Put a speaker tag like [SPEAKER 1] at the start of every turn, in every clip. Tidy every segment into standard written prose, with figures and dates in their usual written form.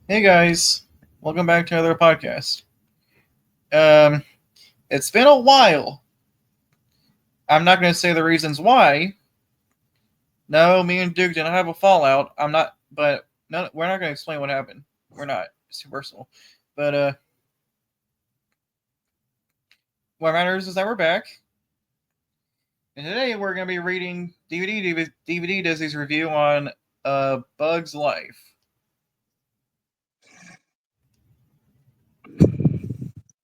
[SPEAKER 1] Hey guys, welcome back to another podcast. Um, it's been a while. I'm not going to say the reasons why. No, me and Duke didn't have a fallout. I'm not, but no, we're not going to explain what happened. We're not. It's too personal. But what matters is that we're back, and today we're going to be reading DVD Disney's review on Bug's Life.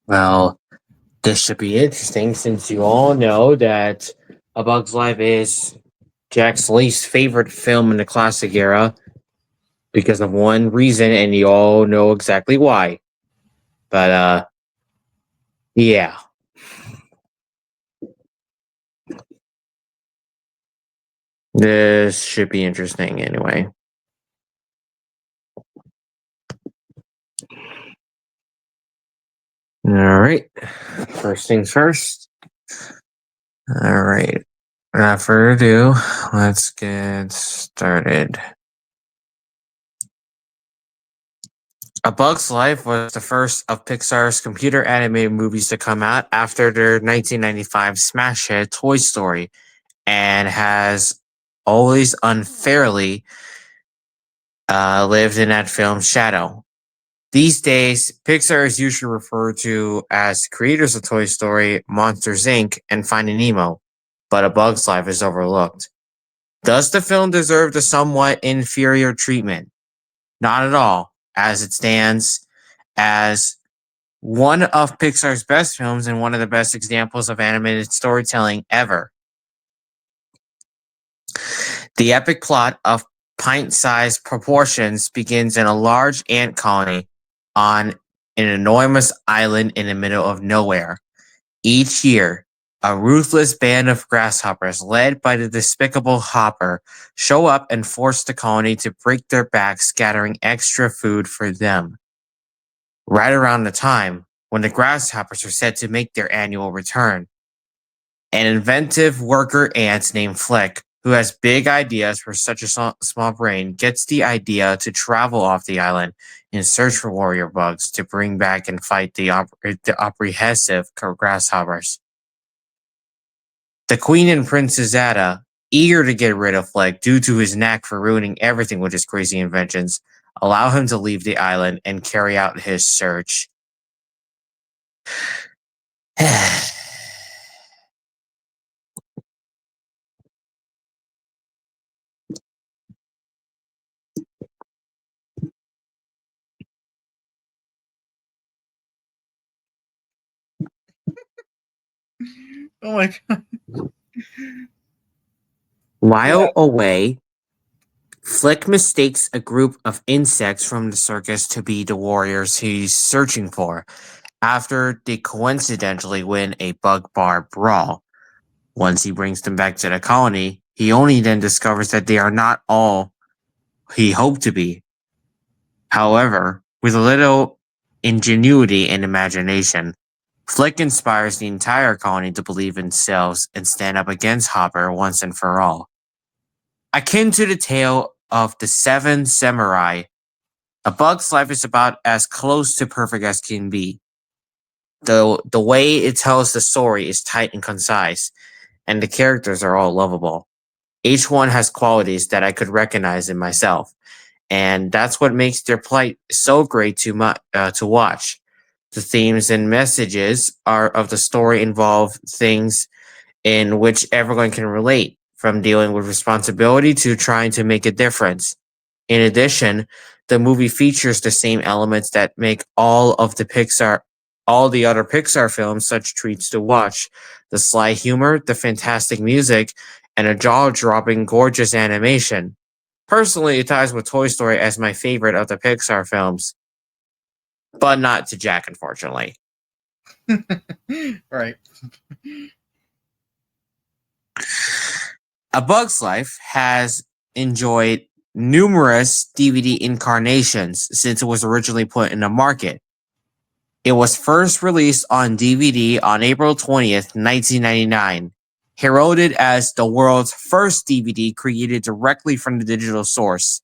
[SPEAKER 2] Well, this should be interesting since you all know that A Bug's Life is Jack's least favorite film in the classic era because of one reason, and you all know exactly why. But yeah. This should be interesting anyway. All right. First things first. All right. Without further ado, let's get started. A Bug's Life was the first of Pixar's computer animated movies to come out after their 1995 smash hit Toy Story, and has always unfairly lived in that film's shadow. These days, Pixar is usually referred to as creators of Toy Story, Monsters Inc., and Finding Nemo, but A Bug's Life is overlooked. Does the film deserve the somewhat inferior treatment? Not at all, as it stands as one of Pixar's best films and one of the best examples of animated storytelling ever. The epic plot of pint-sized proportions begins in a large ant colony on an enormous island in the middle of nowhere. Each year, a ruthless band of grasshoppers led by the despicable Hopper show up and force the colony to break their backs, scattering extra food for them. Right around the time when the grasshoppers are set to make their annual return, an inventive worker ant named Flick, who has big ideas for such a small brain, gets the idea to travel off the island in search for warrior bugs to bring back and fight the apprehensive grasshoppers. The Queen and Princess Zada, eager to get rid of Flick due to his knack for ruining everything with his crazy inventions, allow him to leave the island and carry out his search.
[SPEAKER 1] Oh my god. Yeah.
[SPEAKER 2] While away, Flick mistakes a group of insects from the circus to be the warriors he's searching for after they coincidentally win a bug bar brawl. Once he brings them back to the colony, he only then discovers that they are not all he hoped to be. However, with a little ingenuity and imagination, Flick inspires the entire colony to believe in themselves and stand up against Hopper once and for all. Akin to the tale of the Seven Samurai, A Bug's Life is about as close to perfect as can be. The way it tells the story is tight and concise, and the characters are all lovable. Each one has qualities that I could recognize in myself, and that's what makes their plight so great to watch. The themes and messages are of the story involve things in which everyone can relate, from dealing with responsibility to trying to make a difference. In addition, the movie features the same elements that make all the other Pixar films such treats to watch. The sly humor, the fantastic music, and a jaw-dropping gorgeous animation. Personally, it ties with Toy Story as my favorite of the Pixar films, but not to Jack, unfortunately.
[SPEAKER 1] Right.
[SPEAKER 2] A Bug's Life has enjoyed numerous DVD incarnations since it was originally put in the market. It was first released on DVD on April 20th, 1999, heralded as the world's first DVD created directly from the digital source.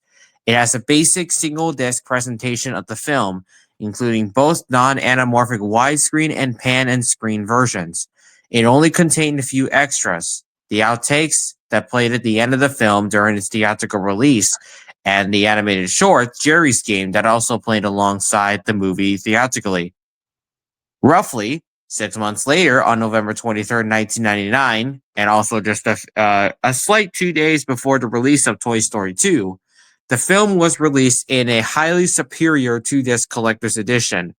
[SPEAKER 2] It has a basic single-disc presentation of the film, including both non-anamorphic widescreen and pan and screen versions. It only contained a few extras, the outtakes that played at the end of the film during its theatrical release, and the animated short, Jerry's Game, that also played alongside the movie theatrically. Roughly 6 months later, on November 23rd, 1999, and also just a slight 2 days before the release of Toy Story 2, the film was released in a highly superior 2-disc collector's edition.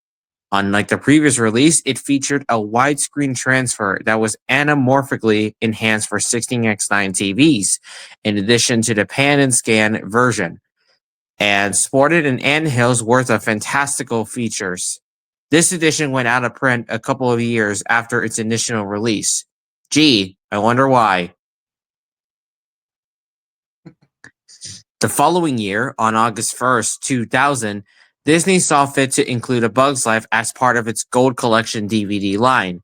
[SPEAKER 2] Unlike the previous release, it featured a widescreen transfer that was anamorphically enhanced for 16:9 TVs, in addition to the pan and scan version, and sported an anthill's worth of fantastical features. This edition went out of print a couple of years after its initial release. Gee, I wonder why. The following year, on August 1st, 2000, Disney saw fit to include A Bug's Life as part of its Gold Collection DVD line.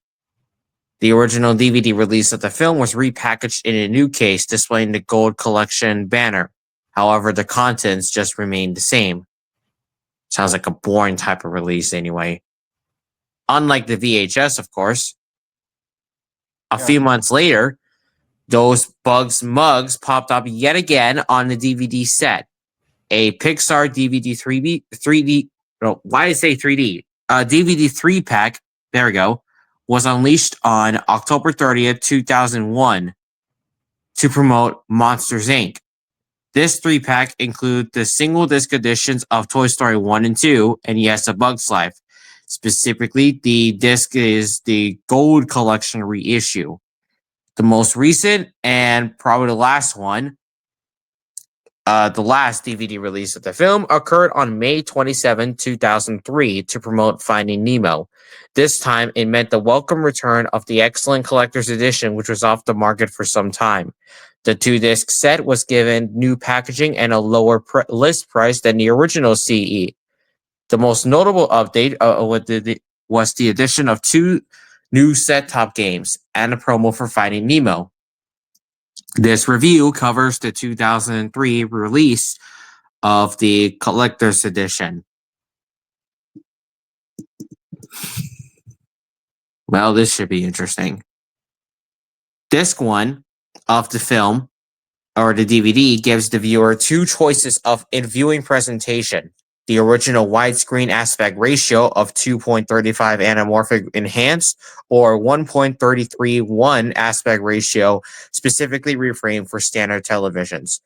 [SPEAKER 2] The original DVD release of the film was repackaged in a new case displaying the Gold Collection banner. However, the contents just remained the same. Sounds like a boring type of release anyway. Unlike the VHS, of course. A few months later, those Bugs mugs popped up yet again on the DVD set. A Pixar DVD 3D, no, why did I say 3D? DVD 3-pack, there we go, was unleashed on October 30th, 2001 to promote Monsters, Inc. This 3-pack includes the single disc editions of Toy Story 1 and 2, and yes, A Bug's Life. Specifically, the disc is the Gold Collection reissue. The most recent and probably the last one, the last DVD release of the film occurred on May 27, 2003 to promote Finding Nemo. This time, it meant the welcome return of the excellent collector's edition, which was off the market for some time. The 2-disc set was given new packaging and a lower list price than the original CE. The most notable update was the addition of 2 new set-top games and a promo for Finding Nemo. This review covers the 2003 release of the collector's edition. Well, this should be interesting. Disc 1 of the film, or the DVD, gives the viewer 2 choices of in viewing presentation. The original widescreen aspect ratio of 2.35 anamorphic enhanced or 1.331 aspect ratio specifically reframed for standard televisions.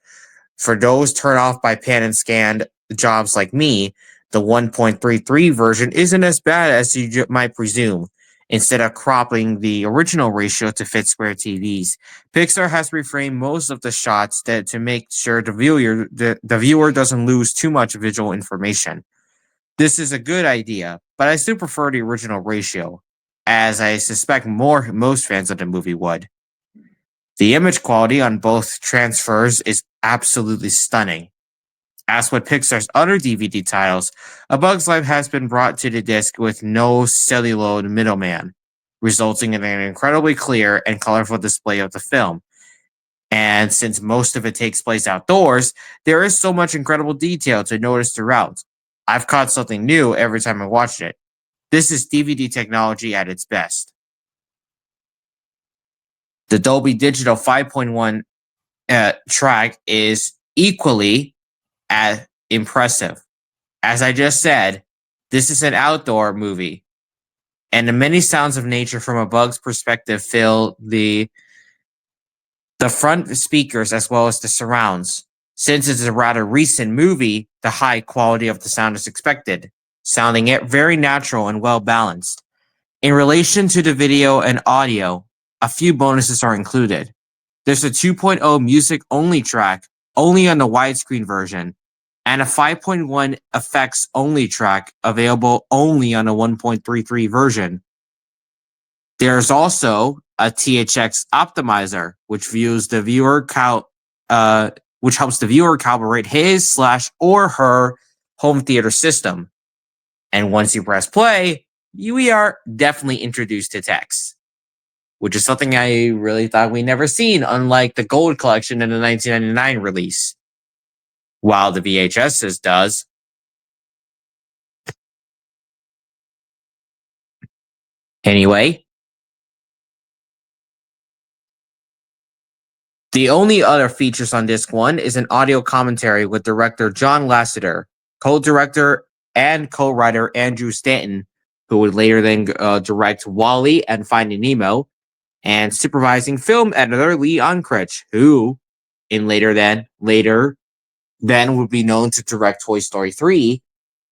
[SPEAKER 2] For those turned off by pan and scan jobs like me, the 1.33 version isn't as bad as you might presume. Instead of cropping the original ratio to fit square TVs, Pixar has reframed most of the shots to make sure the viewer doesn't lose too much visual information. This is a good idea, but I still prefer the original ratio, as I suspect most fans of the movie would. The image quality on both transfers is absolutely stunning. As with Pixar's other DVD titles, A Bug's Life has been brought to the disc with no celluloid middleman, resulting in an incredibly clear and colorful display of the film. And since most of it takes place outdoors, there is so much incredible detail to notice throughout. I've caught something new every time I watched it. This is DVD technology at its best. The Dolby Digital 5.1 track is equally as impressive. As I just said, this is an outdoor movie, and the many sounds of nature from a bug's perspective fill the front speakers as well as the surrounds. Since it's a rather recent movie, the high quality of the sound is expected, sounding it very natural and well balanced. In relation to the video and audio, a few bonuses are included. There's a 2.0 music-only track only on the widescreen version, and a 5.1 effects-only track available only on a 1.33 version. There's also a THX optimizer, which helps the viewer calibrate his/or her home theater system. And once you press play, we are definitely introduced to text, which is something I really thought we never seen, unlike the Gold Collection in the 1999 release. while the VHSs does. Anyway, the only other features on disc 1 is an audio commentary with director John Lasseter, co-director and co-writer Andrew Stanton, who would later then direct WALL-E and Finding Nemo, and supervising film editor Lee Unkrich, who later then would be known to direct Toy Story 3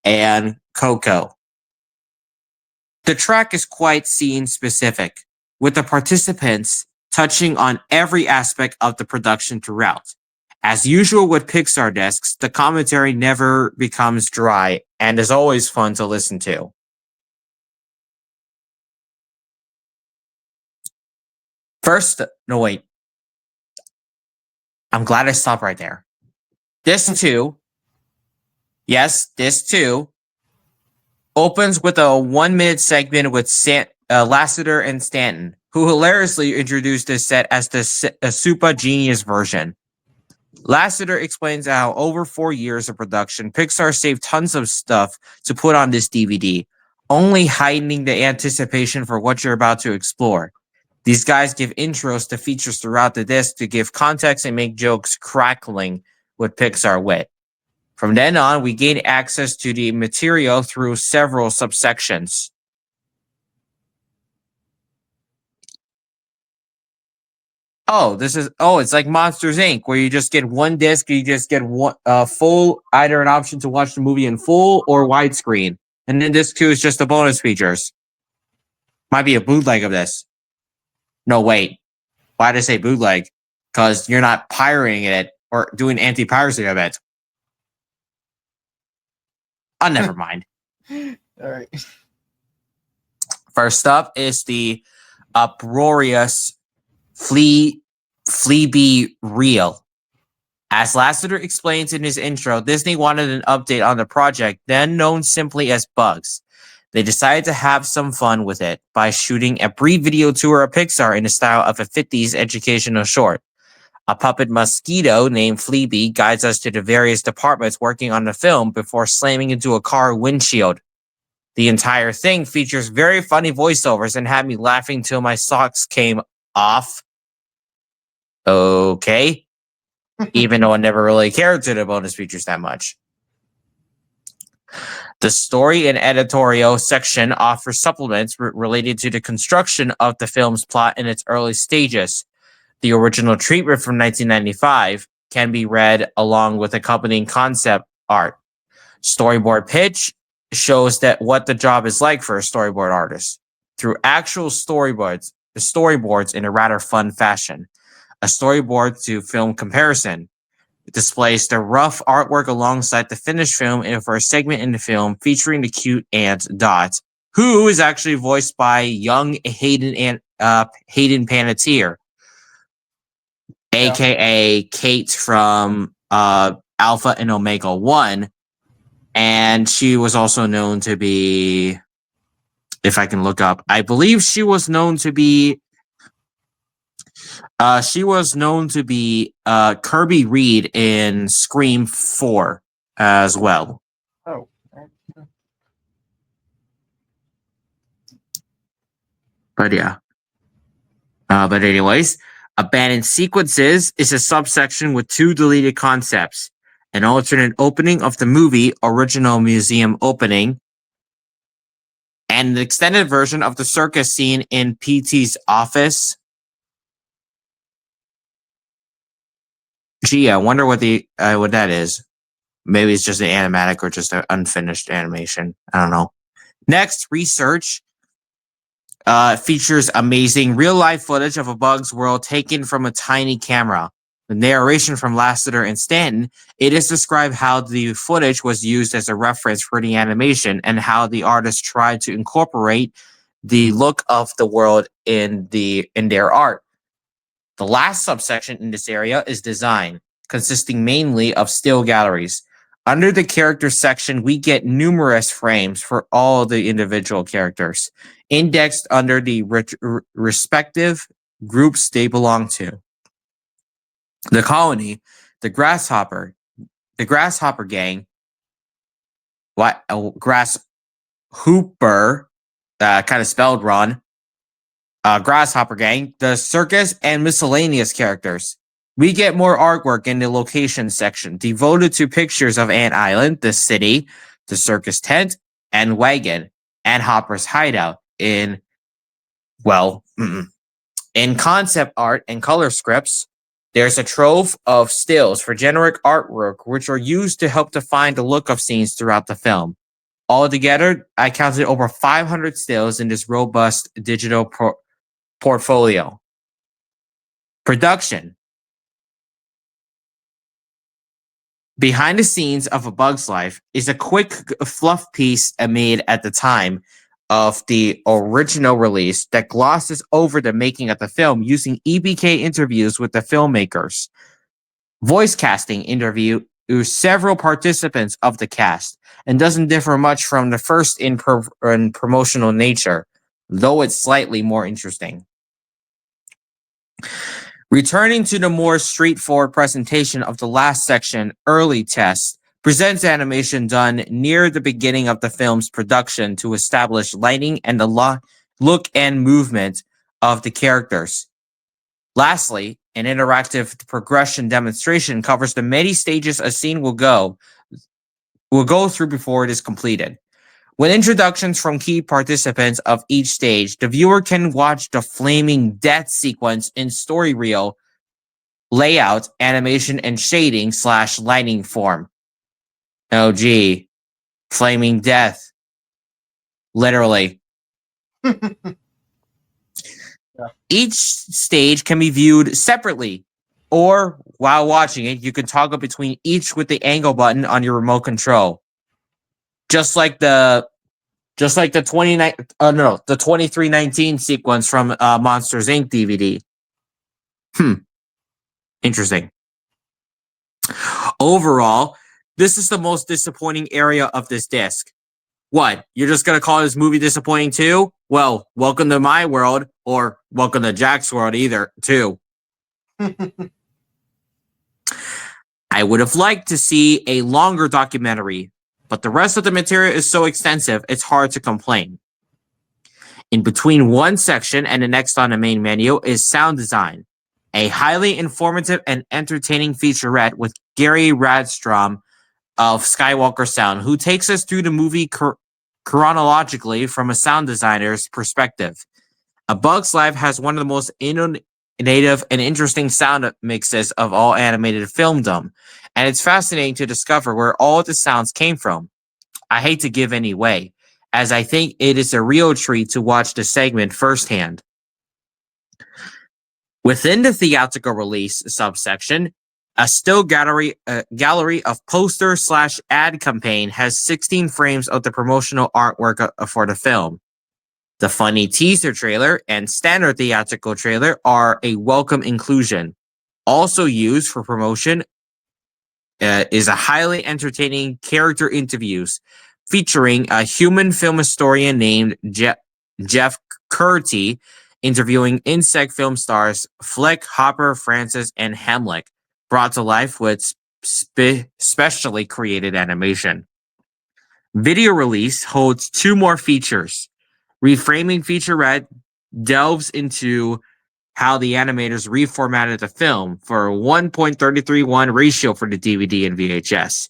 [SPEAKER 2] and Coco. The track is quite scene specific, with the participants touching on every aspect of the production throughout. As usual with Pixar discs, the commentary never becomes dry and is always fun to listen to. First, no wait. I'm glad I stopped right there. Disc 2, yes, Disc 2, opens with a 1-minute segment with Lasseter and Stanton, who hilariously introduced this set as the Super Genius version. Lasseter explains how over 4 years of production, Pixar saved tons of stuff to put on this DVD, only heightening the anticipation for what you're about to explore. These guys give intros to features throughout the disc to give context and make jokes crackling with Pixar wit. From then on, we gain access to the material through several subsections. It's like Monsters Inc., where you just get one disc, you just get one full, either an option to watch the movie in full or widescreen. And then disc 2 is just the bonus features. Might be a bootleg of this. No, wait. Why did I say bootleg? Because you're not pirating it or doing anti-piracy of it. Oh, never mind.
[SPEAKER 1] All right.
[SPEAKER 2] First up is the uproarious Fleabee reel. As Lasseter explains in his intro, Disney wanted an update on the project, then known simply as Bugs. They decided to have some fun with it by shooting a brief video tour of Pixar in the style of a 50s educational short. A puppet mosquito named Fleabee guides us to the various departments working on the film before slamming into a car windshield. The entire thing features very funny voiceovers and had me laughing till my socks came off. Okay. Even though I never really cared to the bonus features that much. The story and editorial section offers supplements related to the construction of the film's plot in its early stages. The original treatment from 1995 can be read along with accompanying concept art. Storyboard pitch shows that what the job is like for a storyboard artist through actual storyboards in a rather fun fashion. A storyboard to film comparison displays the rough artwork alongside the finished film for a segment in the film featuring the cute ant Dot, who is actually voiced by young Hayden Panettiere, aka Kate from Alpha and Omega 1, and she was also known to be, if I can look up, I believe she was known to be Kirby Reed in Scream 4 as well.
[SPEAKER 1] Oh.
[SPEAKER 2] But yeah. But anyways, Abandoned Sequences is a subsection with 2 deleted concepts. An alternate opening of the movie original museum opening, and the extended version of the circus scene in P.T.'s office. Gee, I wonder what that is. Maybe it's just an animatic or just an unfinished animation. I don't know. Next, research features amazing real-life footage of A Bug's World taken from a tiny camera. The narration from Lasseter and Stanton, it is described how the footage was used as a reference for the animation and how the artist tried to incorporate the look of the world in their art. The last subsection in this area is design, consisting mainly of still galleries. Under the character section, we get numerous frames for all the individual characters, indexed under the respective groups they belong to. The colony, the grasshopper, the Grasshopper Gang, Grasshooper, kind of spelled wrong, Grasshopper Gang, the circus, and miscellaneous characters. We get more artwork in the location section devoted to pictures of Ant Island, the city, the circus tent and wagon, and Hopper's hideout in concept art and color scripts. There's a trove of stills for generic artwork, which are used to help define the look of scenes throughout the film. Altogether, I counted over 500 stills in this robust digital portfolio. Production. Behind the scenes of A Bug's Life is a quick fluff piece made at the time of the original release that glosses over the making of the film using EBK interviews with the filmmakers. Voice casting interviews several participants of the cast and doesn't differ much from the first in promotional nature, though it's slightly more interesting. Returning to the more straightforward presentation of the last section, Early Test presents animation done near the beginning of the film's production to establish lighting and the look and movement of the characters. Lastly, an interactive progression demonstration covers the many stages a scene will go through before it is completed. With introductions from key participants of each stage, the viewer can watch the flaming death sequence in story reel, layout, animation, and shading / lighting form. Oh, gee. Flaming death. Literally. Each stage can be viewed separately, or while watching it, you can toggle between each with the angle button on your remote control. Just like the 2319 sequence from Monsters Inc. DVD. Interesting. Overall, this is the most disappointing area of this disc. What? You're just gonna call this movie disappointing too? Well, welcome to my world, or welcome to Jack's world too. I would have liked to see a longer documentary, but the rest of the material is so extensive, it's hard to complain. In between one section and the next on the main menu is sound design, a highly informative and entertaining featurette with Gary Radstrom of Skywalker Sound, who takes us through the movie chronologically from a sound designer's perspective. A Bug's Life has one of the most innovative and interesting sound mixes of all animated filmdom, and it's fascinating to discover where all the sounds came from. I hate to give any away, as I think it is a real treat to watch the segment firsthand. Within the theatrical release subsection, a still gallery of poster / ad campaign has 16 frames of the promotional artwork for the film. The funny teaser trailer and standard theatrical trailer are a welcome inclusion. Also used for promotion is a highly entertaining character interviews featuring a human film historian named Jeff Curti interviewing insect film stars Flick, Hopper, Francis, and Hamlet, brought to life with specially created animation. Video release holds 2 more features. Reframing featurette delves into how the animators reformatted the film for a 1.331 ratio for the DVD and VHS.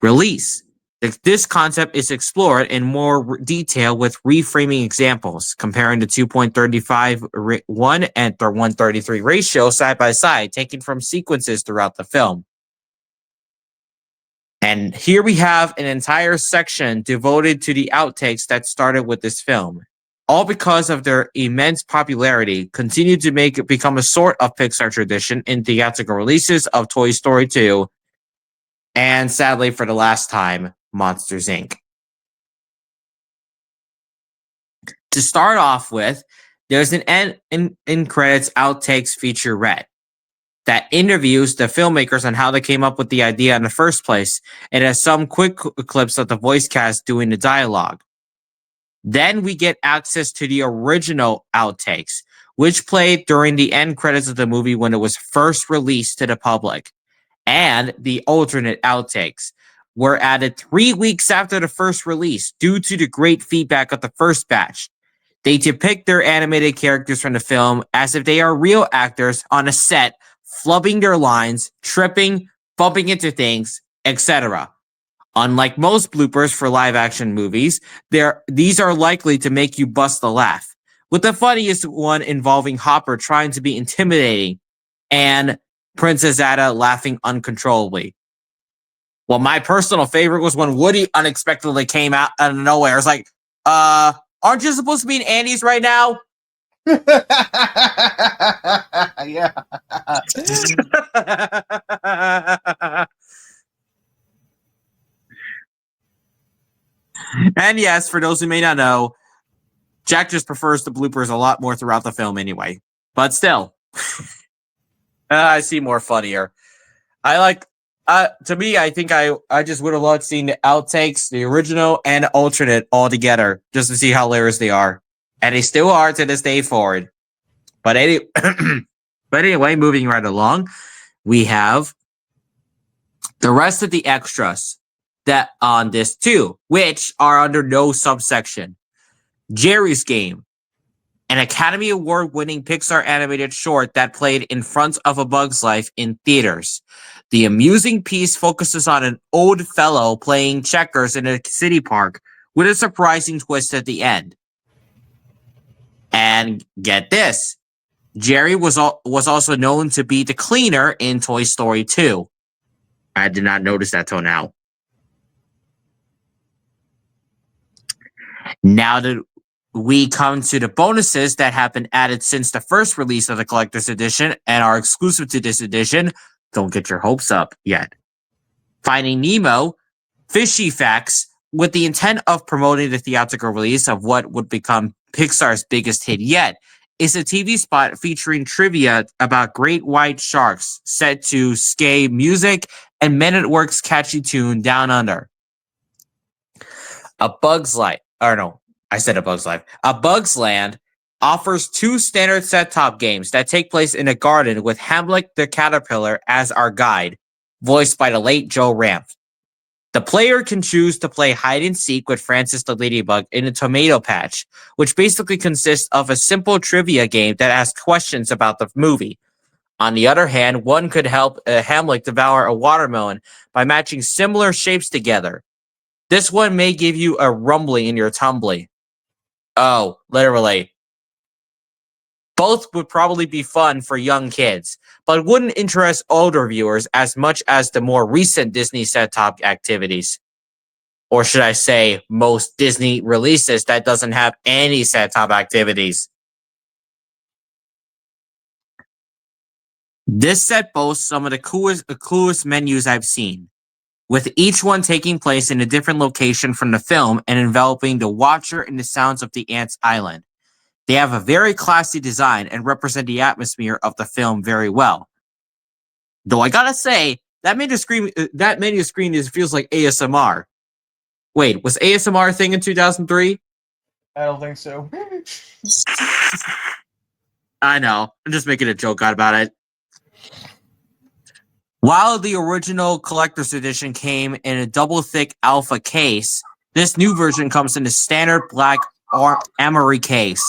[SPEAKER 2] Release. This concept is explored in more detail with reframing examples, comparing the 2.35:1 and the 1.33 ratio side by side, taken from sequences throughout the film. And here we have an entire section devoted to the outtakes that started with this film. All because of their immense popularity, continue to become a sort of Pixar tradition in theatrical releases of Toy Story 2, and sadly for the last time, Monsters Inc. To start off with, there's an end in credits outtakes featurette that interviews the filmmakers on how they came up with the idea in the first place. It has some quick clips of the voice cast doing the dialogue. Then we get access to the original outtakes, which played during the end credits of the movie when it was first released to the public. and the alternate outtakes were added 3 weeks after the first release due to the great feedback of the first batch. They depict their animated characters from the film as if they are real actors on a set, flubbing their lines, tripping, bumping into things, etc. Unlike most bloopers for live-action movies, these are likely to make you bust a laugh, with the funniest one involving Hopper trying to be intimidating and Princess Ada laughing uncontrollably. Well, my personal favorite was when Woody unexpectedly came out of nowhere. It's like, aren't you supposed to be in Andy's right now?
[SPEAKER 1] Yeah.
[SPEAKER 2] And yes, for those who may not know, Jack just prefers the bloopers a lot more throughout the film anyway. But still, I see more funnier. To me, I think I just would have loved seeing the outtakes, the original and alternate all together, just to see how hilarious they are. And they still are to this day forward. But anyway, moving right along, we have the rest of the extras that on this too, which are under no subsection. Jerry's Game, an Academy Award-winning Pixar animated short that played in front of A Bug's Life in theaters. The amusing piece focuses on an old fellow playing checkers in a city park with a surprising twist at the end. And get this, Jerry was also known to be the cleaner in Toy Story 2. I did not notice that till now. Now that we come to the bonuses that have been added since the first release of the collector's edition and are exclusive to this edition, don't get your hopes up yet. Finding Nemo, Fishy Facts, with the intent of promoting the theatrical release of what would become Pixar's biggest hit yet, is a TV spot featuring trivia about great white sharks set to Skay music and Men at Work's catchy tune Down Under. A Bug's Life offers 2 standard set-top games that take place in a garden with Hamlet the Caterpillar as our guide, voiced by the late Joe Ranft. The player can choose to play hide-and-seek with Francis the Ladybug in a tomato patch, which basically consists of a simple trivia game that asks questions about the movie. On the other hand, one could help Hamlet devour a watermelon by matching similar shapes together. This one may give you a rumbling in your tumbly. Oh, literally. Both would probably be fun for young kids, but wouldn't interest older viewers as much as the more recent Disney set-top activities. Or should I say, most Disney releases that doesn't have any set-top activities. This set boasts some of the coolest menus I've seen, with each one taking place in a different location from the film and enveloping the watcher in the sounds of the Ants Island. They have a very classy design and represent the atmosphere of the film very well. Though I gotta say, that menu screen feels like ASMR. Wait, was ASMR a thing in 2003?
[SPEAKER 1] I don't think so.
[SPEAKER 2] I know. I'm just making a joke out about it. While the original collector's edition came in a double-thick alpha case, this new version comes in a standard black Amory case.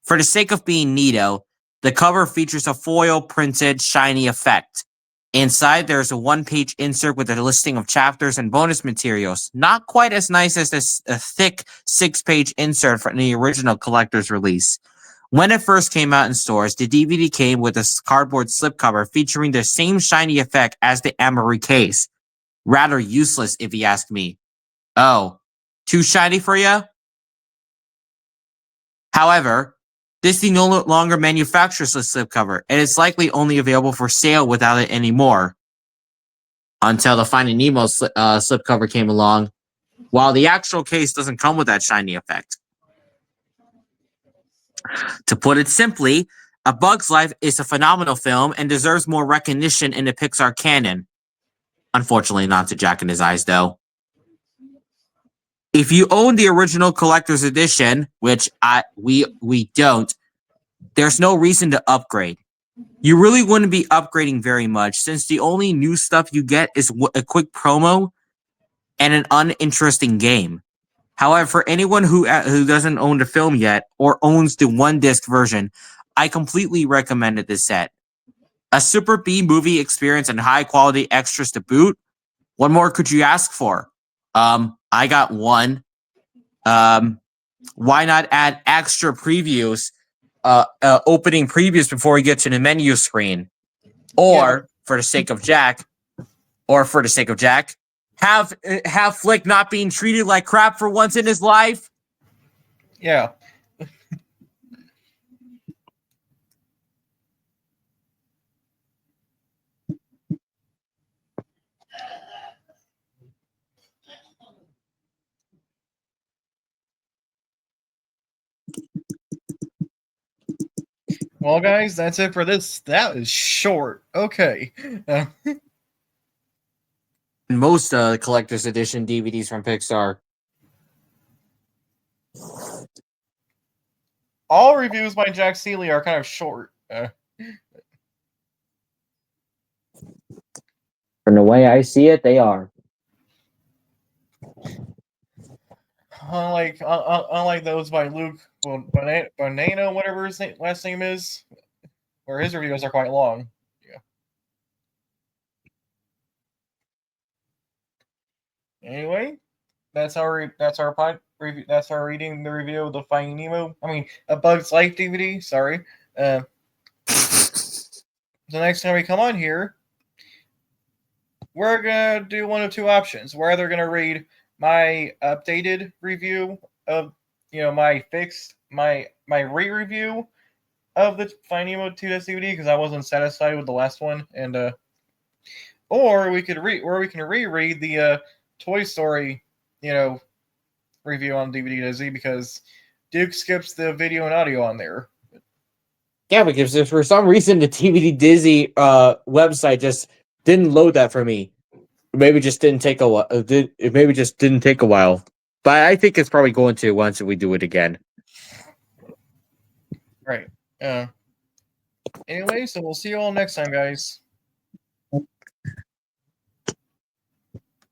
[SPEAKER 2] For the sake of being neato, the cover features a foil-printed shiny effect. Inside, there's a one-page insert with a listing of chapters and bonus materials. Not quite as nice as a thick 6-page insert from the original collector's release. When it first came out in stores, the DVD came with a cardboard slipcover featuring the same shiny effect as the Amory case. Rather useless, if you ask me. Oh, too shiny for you? However, Disney no longer manufactures the slipcover, and it's likely only available for sale without it anymore. Until the Finding Nemo slipcover came along, while the actual case doesn't come with that shiny effect. To put it simply, A Bug's Life is a phenomenal film and deserves more recognition in the Pixar canon. Unfortunately, not to Jack in his eyes, though. If you own the original collector's edition, which we don't, there's no reason to upgrade. you really wouldn't be upgrading very much since the only new stuff you get is a quick promo and an uninteresting game. However, for anyone who doesn't own the film yet or owns the one disc version, I completely recommended this set. A super B movie experience and high quality extras to boot. What more could you ask for? I got one. Why not add extra previews, opening previews before we get to the menu screen? Or for the sake of Jack, have Flick not being treated like crap for once in his life.
[SPEAKER 1] Yeah. Well, guys, that's it for this. That is short. Okay.
[SPEAKER 2] Most collector's edition DVDs from Pixar.
[SPEAKER 1] All reviews by Jack Seeley are kind of short.
[SPEAKER 2] From the way I see it, they are.
[SPEAKER 1] Unlike those by Luke Bonanno, whatever his last name is, where his reviews are quite long. Yeah. Anyway, that's our review. That's our reading the review of the Finding Nemo. I mean, A Bug's Life DVD. Sorry. The next time we come on here, we're gonna do one of two options. We're either gonna read my updated review of, my re-review of the Finding Nemo 2 DVD because I wasn't satisfied with the last one, and or we can reread the Toy Story, review on DVD to Z because Duke skips the video and audio on there.
[SPEAKER 2] Yeah, because if for some reason the DVD Disney website just didn't load that for me. Maybe just didn't take a while. Maybe just didn't take a while. But I think it's probably going to once we do it again.
[SPEAKER 1] Right. Anyway, so we'll see you all next time, guys.